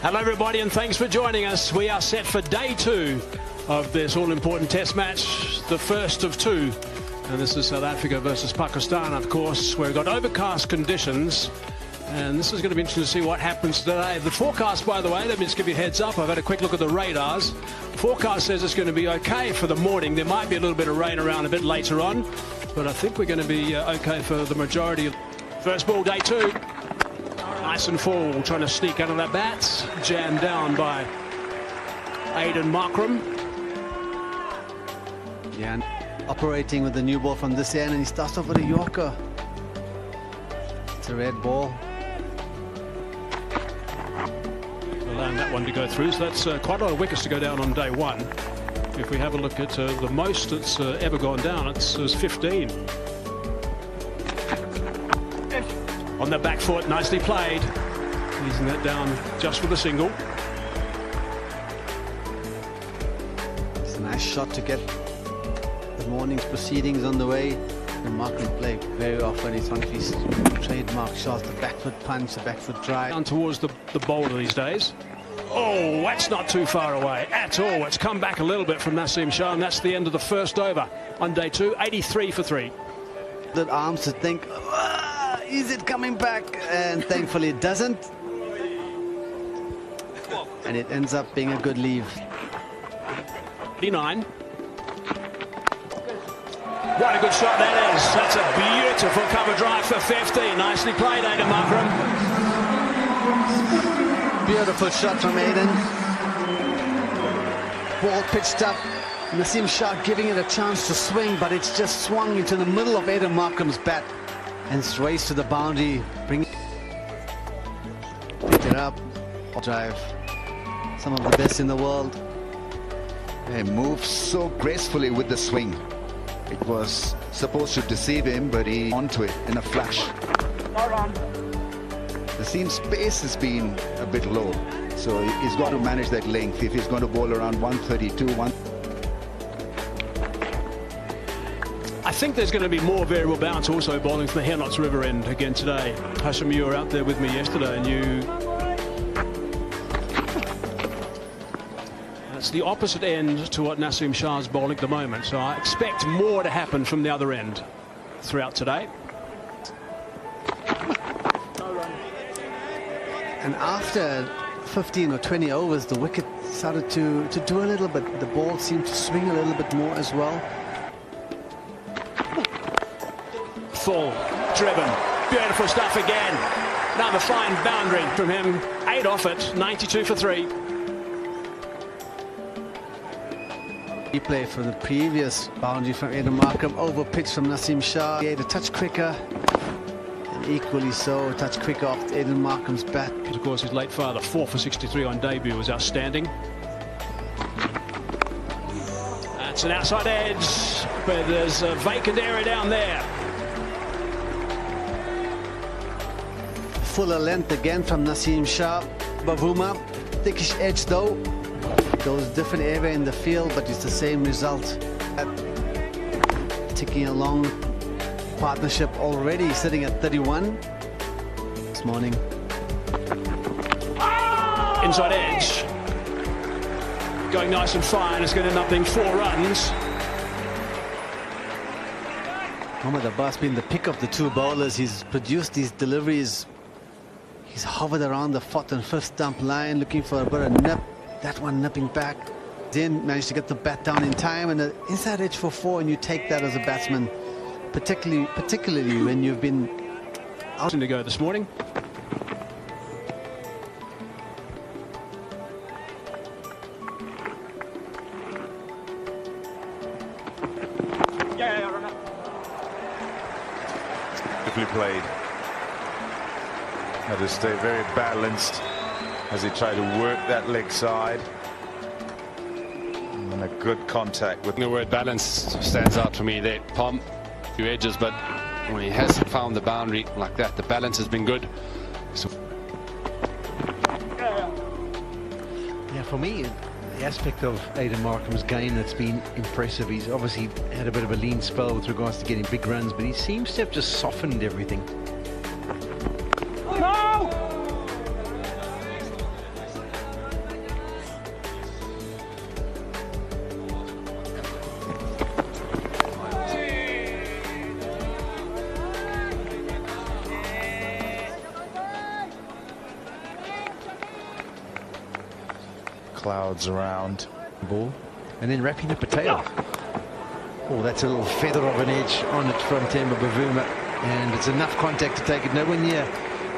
Hello everybody and thanks for joining us. We are set for day 2 of this all-important test match, the first of 2. And this is South Africa versus Pakistan, of course, where we've got overcast conditions. And this is going to be interesting to see what happens today. The forecast, by the way, let me just give you a heads up. I've had a quick look at the radars. Forecast says it's going to be okay for the morning. There might be a little bit of rain around a bit later on, but I think we're going to be okay for the majority. First ball, day 2. Nice and full, trying to sneak out of that bat. Jammed down by Aiden Markram. Yeah, operating with the new ball from this end, and he starts off with a Yorker. It's a red ball. Allowing that one to go through, so that's quite a lot of wickets to go down on day 1. If we have a look at the most that's ever gone down, it's 15. On the back foot, nicely played. Easing that down just for the single. It's a nice shot to get the morning's proceedings on the way. The Markram play very often. It's one of his trademark shots, the back foot punch, the back foot drive. Down towards the bowler these days. Oh, that's not too far away at all. It's come back a little bit from Naseem Shah, and that's the end of the first over on day 2. 83 for 3. The arms to think, is it coming back? And thankfully it doesn't. And it ends up being a good leave. 89. What a good shot that is. That's a beautiful cover drive for 50. Nicely played, Aiden Markram. Beautiful shot from Aiden. Ball pitched up. Naseem Shah giving it a chance to swing, but it's just swung into the middle of Aiden Markram's bat. And it's raced to the boundary. Bring it up. Drive. Some of the best in the world. He moves so gracefully with the swing. It was supposed to deceive him, but he onto it in a flash. The seam space has been a bit low, so he's got to manage that length if he's going to bowl around 132. I think there's going to be more variable bounce also bowling from the Hernots River end again today. Hashim, you were out there with me yesterday, and that's the opposite end to what Naseem Shah's bowling at the moment. So I expect more to happen from the other end throughout today. And after 15 or 20 overs, the wicket started to do a little bit. The ball seemed to swing a little bit more as well. Full, driven, beautiful stuff again. Another fine boundary from him. 8 off it, 92 for 3. Replay from the previous boundary from Aiden Markram, over pitch from Naseem Shah. He had a touch quicker, and equally so, a touch quicker off Aiden Markram's bat. Of course, his late father, 4 for 63 on debut, was outstanding. That's an outside edge, but there's a vacant area down there. Fuller length again from Naseem Shah. Bavuma, thickish edge though. Goes different area in the field, but it's the same result. Ticking along. Partnership already sitting at 31 this morning. Inside edge. Going nice and fine. It's going to end up being 4 runs. Mohammad Abbas being the pick of the 2 bowlers. He's produced these deliveries. He's hovered around the 4th and 5th stump line looking for a bit of nip. That one nipping back. Then managed to get the bat down in time, and an inside edge for 4, and you take that as a batsman, particularly when you've been out To go this morning. Beautifully played. Had to stay very balanced as he tried to work that leg side. And a good contact with the word balance stands out for me there. Palm, few edges, but when he hasn't found the boundary like that, the balance has been good. So yeah, for me, the aspect of Aiden Markram's game that's been impressive. He's obviously had a bit of a lean spell with regards to getting big runs, but he seems to have just softened everything. clouds around. Ball. And then wrapping up a tail. Oh, that's a little feather of an edge on it from Temba Bavuma. And it's enough contact to take it nowhere near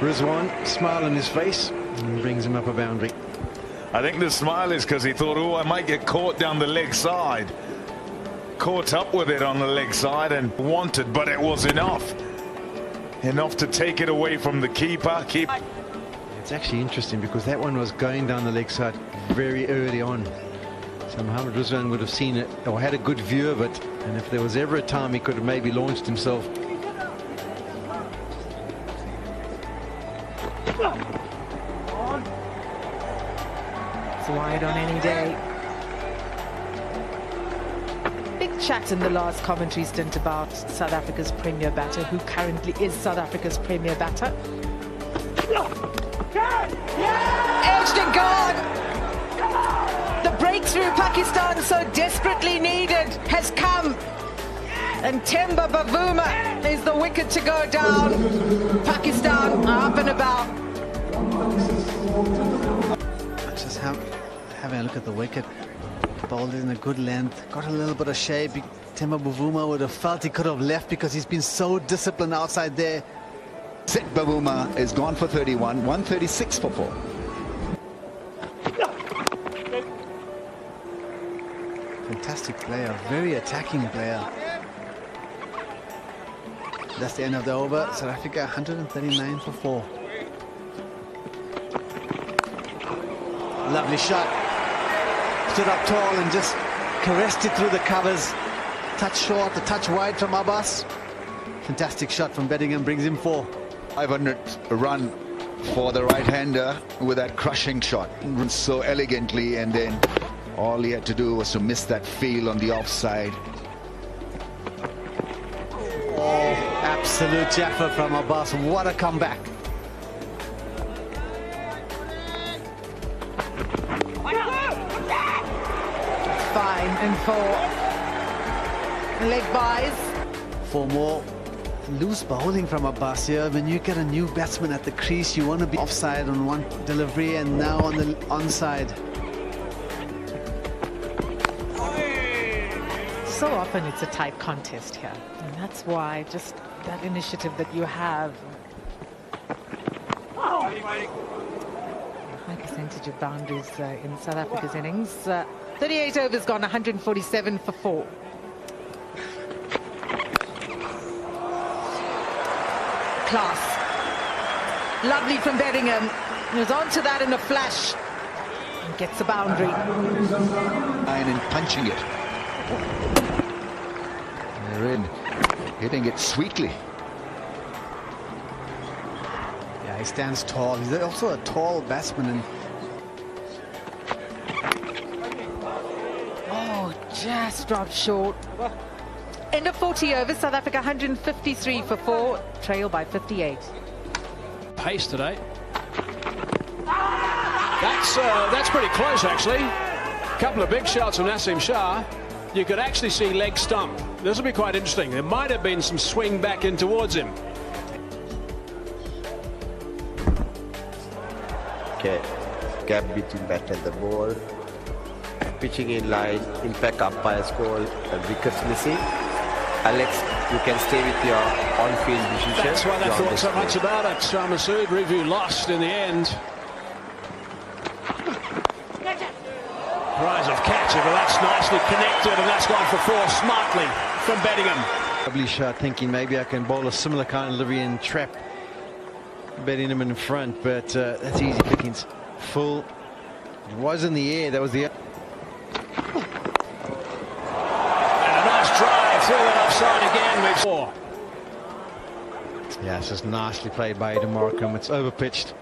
Rizwan. Smile on his face and brings him up a boundary. I think the smile is because he thought, oh, I might get caught down the leg side. Caught up with it on the leg side and wanted, but it was enough. Enough to take it away from the keeper. It's actually interesting because that one was going down the leg side very early on. So Mohammed Rizwan would have seen it or had a good view of it. And if there was ever a time he could have maybe launched himself. It's wide on any day. Big chat in the last commentary stint about South Africa's premier batter, who currently is South Africa's premier batter. Edged and gone. The breakthrough Pakistan so desperately needed has come. And Temba Bavuma is the wicket to go down. Pakistan are up and about. Just having a look at the wicket. Bowled in a good length, got a little bit of shape. Temba Bavuma would have felt he could have left because he's been so disciplined outside there. Circket Bavuma is gone for 31, 136 for 4. Fantastic player, very attacking player. That's the end of the over. South Africa 139 for 4. Lovely shot. Stood up tall and just caressed it through the covers. Touch short, a touch wide from Abbas. Fantastic shot from Bedingham, brings him 4. 500 run for the right-hander with that crushing shot. Runs so elegantly, and then all he had to do was to miss that field on the offside. Oh, absolute jaffa from Abbas. What a comeback. Fine and 4. Leg buys. 4 more. Loose bowling from Abbas here. When you get a new batsman at the crease, you want to be offside on one delivery and now on the onside. So often it's a tight contest here, and that's why just that initiative that you have. High percentage of boundaries in South Africa's innings. 38 overs gone, 147 for 4. Class. Lovely from Bedingham. He was onto that in a flash and gets a boundary. And punching it. They're in, hitting it sweetly. Yeah, he stands tall. He's also a tall batsman. And oh, just dropped short. End of 40 overs, South Africa 153 for 4, trail by 58. Pace today. That's pretty close, actually. A couple of big shots from Nasim Shah. You could actually see leg stump. This will be quite interesting. There might have been some swing back in towards him. Okay, gap between bat and the ball. Pitching in line, impact umpire's call, wickets missing. Alex, you can stay with your on-field decision. That's why they thought so much about it. Shah Masood, review lost in the end. Rise of catch, but that's nicely connected, and that's gone for 4 smartly from Bedingham. Lovely shot, thinking maybe I can bowl a similar kind of delivery and trap Bedingham in front, but that's easy pickings. Full. It was in the air, that was the... And a nice drive through that offside again with 4. Yeah, it's just nicely played by Aidan Markham. It's overpitched.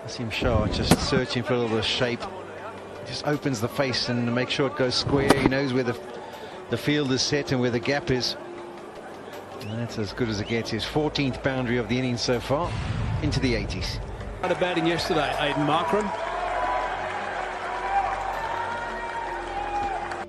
Nasim Shah just searching for a little bit of shape. Just opens the face and makes sure it goes square. He knows where the field is set and where the gap is. And that's as good as it gets. His 14th boundary of the innings so far, into the 80s. Batting yesterday, Aidan Markram.